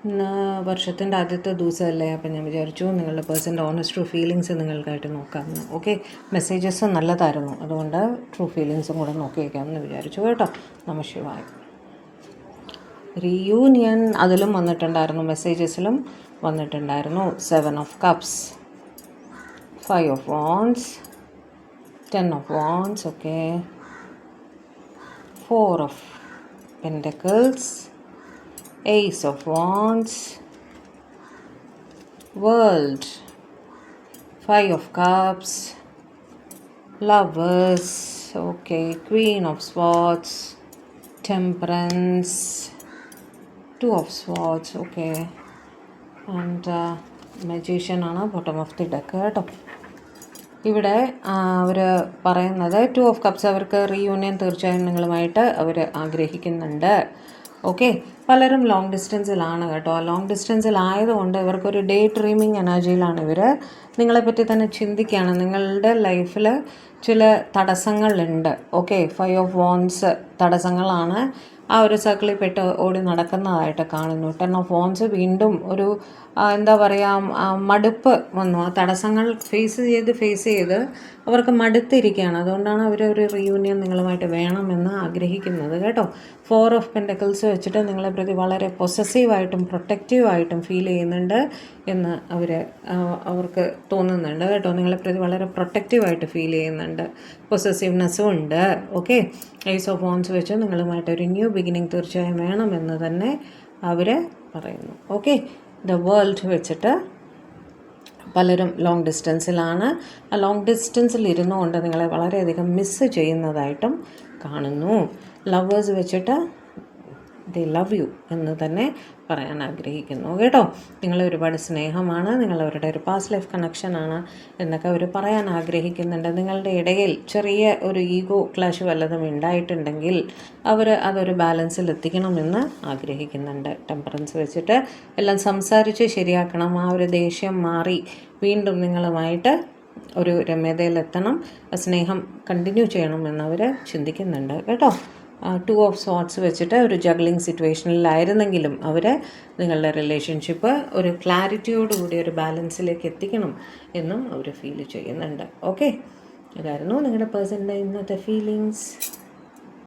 ഇന്ന് വർഷത്തിൻ്റെ ആദ്യത്തെ ദിവസമല്ലേ, അപ്പം ഞാൻ വിചാരിച്ചു നിങ്ങളുടെ പേഴ്സൻ്റെ ഓണസ്റ്റ് ട്രൂ ഫീലിങ്സ് നിങ്ങൾക്കായിട്ട് നോക്കാമെന്ന്. ഓക്കെ, മെസ്സേജസ് നല്ലതായിരുന്നു, അതുകൊണ്ട് ട്രൂ ഫീലിങ്സും കൂടെ നോക്കി വയ്ക്കാമെന്ന് വിചാരിച്ചു കേട്ടോ. നമഃശിവായ. റീയൂണിയൻ അതിലും വന്നിട്ടുണ്ടായിരുന്നു, മെസ്സേജസിലും വന്നിട്ടുണ്ടായിരുന്നു. 7 of Cups, 5 of Wands, 10 of Wands, okay, 4 of Pentacles, Ace of Wands, World, 5 of Cups, Lovers, okay, Queen of Swords, Temperance, 2 of Swords, okay, and Magician ആണ് ബോട്ടം ഓഫ് ദി ഡെക്ക് കേട്ടോ. ഇവിടെ അവർ പറയുന്നത് 2 of Cups അവർക്ക് reunion തീർച്ചയായും നിങ്ങളുമായിട്ട് അവർ ആഗ്രഹിക്കുന്നുണ്ട്. Okay, പലരും long ഡിസ്റ്റൻസിലാണ് കേട്ടോ. ലോങ് ഡിസ്റ്റൻസിലായതുകൊണ്ട് ഇവർക്കൊരു ഡേ ഡ്രീമിങ് എനർജിയിലാണ് ഇവർ. നിങ്ങളെപ്പറ്റി തന്നെ ചിന്തിക്കുകയാണ്. നിങ്ങളുടെ ലൈഫിൽ ചില തടസ്സങ്ങളുണ്ട്. ഓക്കെ, 5 of Wands തടസ്സങ്ങളാണ്. ആ ഒരു സർക്കിളിൽ പെട്ട് ഓടി നടക്കുന്നതായിട്ട് കാണുന്നു. 10 of Wands വീണ്ടും ഒരു എന്താ പറയുക, മടുപ്പ് വന്നു. ആ തടസ്സങ്ങൾ ഫേസ് ചെയ്ത് അവർക്ക് മടുത്തിരിക്കുകയാണ്. അതുകൊണ്ടാണ് അവർ ഒരു റീയൂണിയൻ നിങ്ങളുമായിട്ട് വേണമെന്ന് ആഗ്രഹിക്കുന്നത് കേട്ടോ. 4 of Pentacles വെച്ചിട്ട് നിങ്ങളെ പ്രതി വളരെ പൊസസീവായിട്ടും പ്രൊട്ടക്റ്റീവായിട്ടും ഫീൽ ചെയ്യുന്നുണ്ട് എന്ന് അവർക്ക് തോന്നുന്നുണ്ട് കേട്ടോ. നിങ്ങളെ പ്രതി വളരെ പ്രൊട്ടക്റ്റീവായിട്ട് ഫീൽ ചെയ്യുന്നുണ്ട്, പൊസസീവ്നെസ്സും ഉണ്ട്. ഓക്കെ, Ace of Wands വെച്ച് നിങ്ങളുമായിട്ട് ഒരു ന്യൂ ബിഗിനിങ് തീർച്ചയായും വേണമെന്ന് തന്നെ അവർ പറയുന്നു. ഓക്കെ, ദ വേൾഡ് വെച്ചിട്ട് പലരും ലോങ് ഡിസ്റ്റൻസിലാണ്. ആ ലോങ് ഡിസ്റ്റൻസിൽ ഇരുന്നുകൊണ്ട് നിങ്ങളെ വളരെയധികം മിസ്സ് ചെയ്യുന്നതായിട്ടും കാണുന്നു. ലവേഴ്സ് വെച്ചിട്ട് ദേ ലവ് യു എന്ന് തന്നെ പറയാൻ ആഗ്രഹിക്കുന്നു കേട്ടോ. നിങ്ങളെ ഒരുപാട് സ്നേഹമാണ്, നിങ്ങളവരുടെ ഒരു പാസ്റ്റ് ലൈഫ് കണക്ഷനാണ് എന്നൊക്കെ അവർ പറയാൻ ആഗ്രഹിക്കുന്നുണ്ട്. നിങ്ങളുടെ ഇടയിൽ ചെറിയ ഒരു ഈഗോ ക്ലാഷ് വല്ലതും ഉണ്ടായിട്ടുണ്ടെങ്കിൽ അവർ അതൊരു ബാലൻസിൽ എത്തിക്കണമെന്ന് ആഗ്രഹിക്കുന്നുണ്ട്. ടെമ്പറൻസ് വെച്ചിട്ട് എല്ലാം സംസാരിച്ച് ശരിയാക്കണം. ആ ഒരു ദേഷ്യം മാറി വീണ്ടും നിങ്ങളുമായിട്ട് ഒരു രമ്യതയിലെത്തണം, സ്നേഹം കണ്ടിന്യൂ ചെയ്യണമെന്നവർ ചിന്തിക്കുന്നുണ്ട് കേട്ടോ. 2 of Swords വെച്ചിട്ട് ഒരു ജഗ്ലിംഗ് സിറ്റുവേഷനിലായിരുന്നെങ്കിലും അവർ നിങ്ങളുടെ റിലേഷൻഷിപ്പ് ഒരു ക്ലാരിറ്റിയോടുകൂടി ഒരു ബാലൻസിലേക്ക് എത്തിക്കണം എന്നും അവർ ഫീൽ ചെയ്യുന്നുണ്ട്. ഓക്കെ, ഇതായിരുന്നു നിങ്ങളുടെ പേഴ്സണിൻ്റെ ഇന്നത്തെ ഫീലിങ്സ്.